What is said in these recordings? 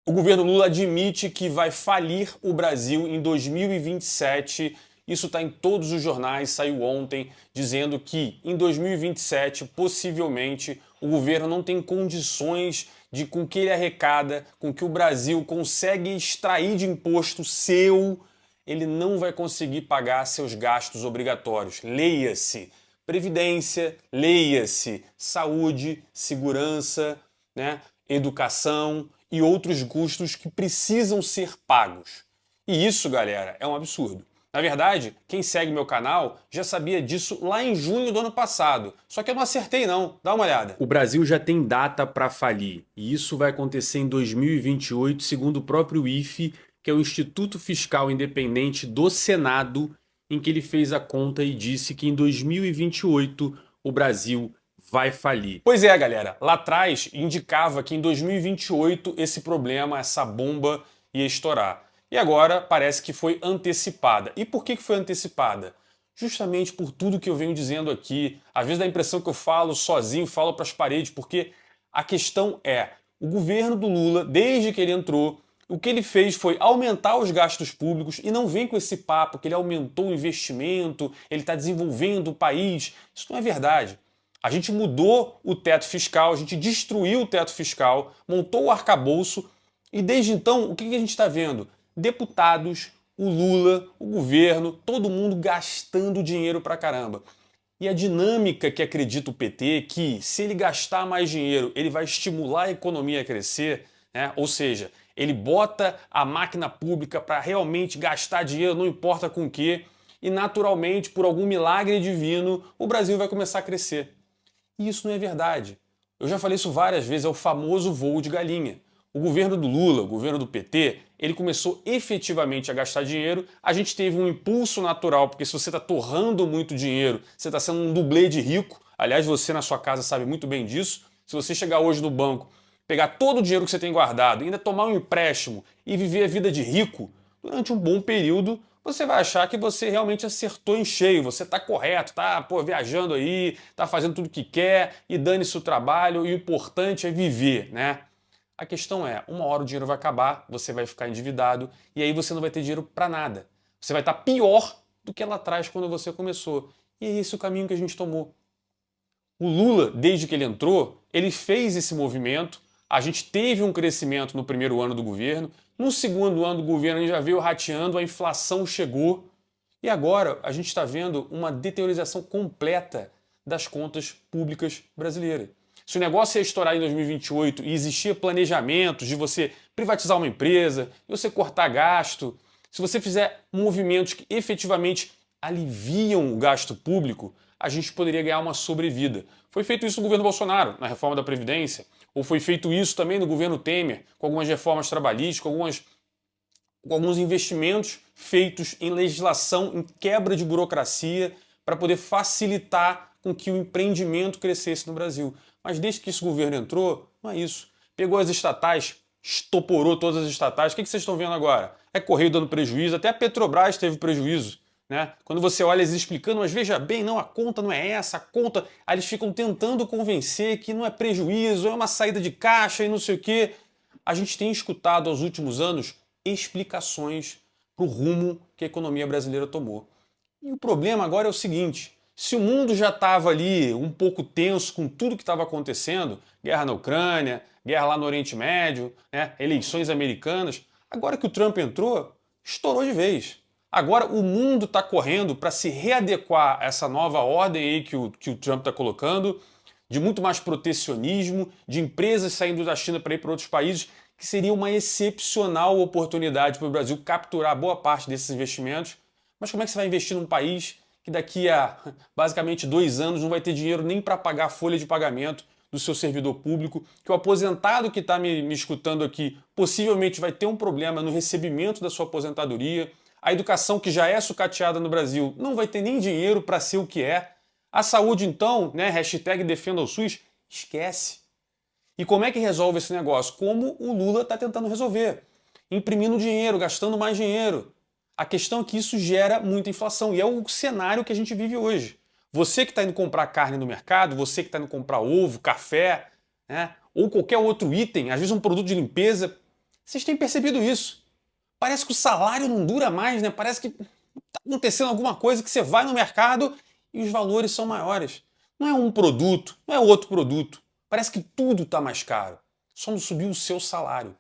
O governo Lula admite que vai falir o Brasil em 2027. Isso está em todos os jornais, saiu ontem, dizendo que em 2027, possivelmente, o governo não tem condições de, com o que ele arrecada, com o que o Brasil consegue extrair de imposto seu, ele não vai conseguir pagar seus gastos obrigatórios. Leia-se previdência, leia-se saúde, segurança, né, educação e outros custos que precisam ser pagos. E isso, galera, é um absurdo. Na verdade, quem segue meu canal já sabia disso lá em junho do ano passado. Só que eu não acertei não, dá uma olhada. O Brasil já tem data para falir, e isso vai acontecer em 2028, segundo o próprio IFE, que é o Instituto Fiscal Independente do Senado, em que ele fez a conta e disse que em 2028 o Brasil vai falir. Pois é, galera, lá atrás indicava que em 2028 esse problema, essa bomba ia estourar. E agora parece que foi antecipada. E por que foi antecipada? Justamente por tudo que eu venho dizendo aqui. Às vezes dá a impressão que eu falo sozinho, falo para as paredes, porque a questão é, o governo do Lula, desde que ele entrou, o que ele fez foi aumentar os gastos públicos e não vem com esse papo que ele aumentou o investimento, ele está desenvolvendo o país. Isso não é verdade. A gente mudou o teto fiscal, a gente destruiu o teto fiscal, montou o arcabouço e desde então o que a gente está vendo? Deputados, o Lula, o governo, todo mundo gastando dinheiro pra caramba. E a dinâmica que acredita o PT, que se ele gastar mais dinheiro, ele vai estimular a economia a crescer, né? Ou seja, ele bota a máquina pública para realmente gastar dinheiro, não importa com o quê, e naturalmente, por algum milagre divino, o Brasil vai começar a crescer. E isso não é verdade. Eu já falei isso várias vezes, é o famoso voo de galinha. O governo do Lula, o governo do PT, ele começou efetivamente a gastar dinheiro, a gente teve um impulso natural, porque se você está torrando muito dinheiro, você está sendo um dublê de rico, aliás, você na sua casa sabe muito bem disso, se você chegar hoje no banco, pegar todo o dinheiro que você tem guardado, ainda tomar um empréstimo e viver a vida de rico, durante um bom período, você vai achar que você realmente acertou em cheio, você está correto, tá viajando aí, tá fazendo tudo que quer e dane-se o trabalho e o importante é viver, né? A questão é, uma hora o dinheiro vai acabar, você vai ficar endividado e aí você não vai ter dinheiro para nada. Você vai estar pior do que lá atrás quando você começou. E é esse o caminho que a gente tomou. O Lula, desde que ele entrou, ele fez esse movimento, a gente teve um crescimento no primeiro ano do governo, no segundo ano do governo a gente já veio rateando, a inflação chegou e agora a gente está vendo uma deteriorização completa das contas públicas brasileiras. Se o negócio ia estourar em 2028 e existia planejamentos de você privatizar uma empresa, de você cortar gasto, se você fizer movimentos que efetivamente aliviam o gasto público, a gente poderia ganhar uma sobrevida. Foi feito isso no governo Bolsonaro, na reforma da Previdência, ou foi feito isso também no governo Temer, com algumas reformas trabalhistas, com alguns investimentos feitos em legislação, em quebra de burocracia, para poder facilitar com que o empreendimento crescesse no Brasil. Mas desde que esse governo entrou, não é isso. Pegou as estatais, estoporou todas as estatais. O que vocês estão vendo agora? É Correio dando prejuízo, até a Petrobras teve prejuízo. Né? Quando você olha eles explicando, mas veja bem, não, a conta não é essa, a conta... Aí eles ficam tentando convencer que não é prejuízo, é uma saída de caixa e não sei o quê. A gente tem escutado aos últimos anos explicações para o rumo que a economia brasileira tomou. E o problema agora é o seguinte, se o mundo já estava ali um pouco tenso com tudo que estava acontecendo, guerra na Ucrânia, guerra lá no Oriente Médio, né, eleições americanas, agora que o Trump entrou, estourou de vez. Agora o mundo está correndo para se readequar a essa nova ordem aí que o Trump está colocando, de muito mais protecionismo, de empresas saindo da China para ir para outros países, que seria uma excepcional oportunidade para o Brasil capturar boa parte desses investimentos. Mas como é que você vai investir num país que daqui a basicamente 2 anos não vai ter dinheiro nem para pagar a folha de pagamento do seu servidor público, que o aposentado que está me escutando aqui possivelmente vai ter um problema no recebimento da sua aposentadoria, a educação que já é sucateada no Brasil não vai ter nem dinheiro para ser o que é, a saúde então, né, hashtag defenda o SUS, esquece. E como é que resolve esse negócio? Como o Lula está tentando resolver, imprimindo dinheiro, gastando mais dinheiro. A questão é que isso gera muita inflação e é o cenário que a gente vive hoje. Você que está indo comprar carne no mercado, você que está indo comprar ovo, café, né, ou qualquer outro item, às vezes um produto de limpeza, Vocês têm percebido isso? Parece que o salário não dura mais, né? Parece que está acontecendo alguma coisa que você vai no mercado e os valores são maiores. Não é um produto, não é outro produto. Parece que tudo está mais caro. Só não subiu o seu salário.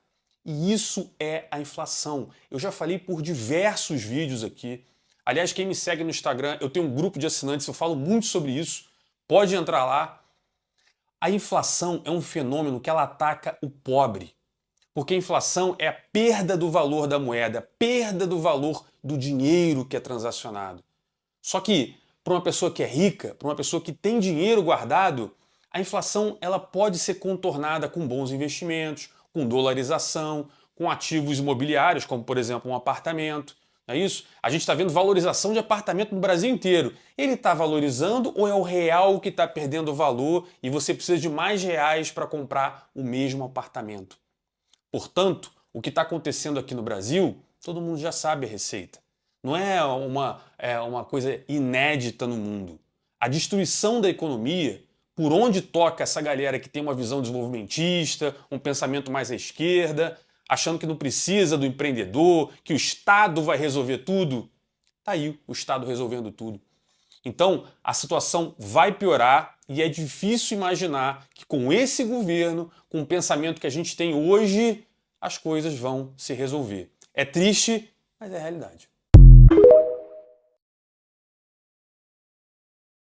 E isso é a inflação. Eu já falei por diversos vídeos aqui. Aliás, quem me segue no Instagram, eu tenho um grupo de assinantes, eu falo muito sobre isso. Pode entrar lá. A inflação é um fenômeno que ela ataca o pobre. Porque a inflação é a perda do valor da moeda, a perda do valor do dinheiro que é transacionado. Só que, para uma pessoa que é rica, para uma pessoa que tem dinheiro guardado, a inflação ela pode ser contornada com bons investimentos, com dolarização, com ativos imobiliários, como por exemplo um apartamento. Não é isso? A gente está vendo valorização de apartamento no Brasil inteiro. Ele está valorizando ou é o real que está perdendo valor e você precisa de mais reais para comprar o mesmo apartamento? Portanto, o que está acontecendo aqui no Brasil, todo mundo já sabe a receita. Não é uma coisa inédita no mundo. A destruição da economia, por onde toca essa galera que tem uma visão desenvolvimentista, um pensamento mais à esquerda, achando que não precisa do empreendedor, que o Estado vai resolver tudo, tá aí o Estado resolvendo tudo. Então, a situação vai piorar e é difícil imaginar que com esse governo, com o pensamento que a gente tem hoje, as coisas vão se resolver. É triste, mas é a realidade.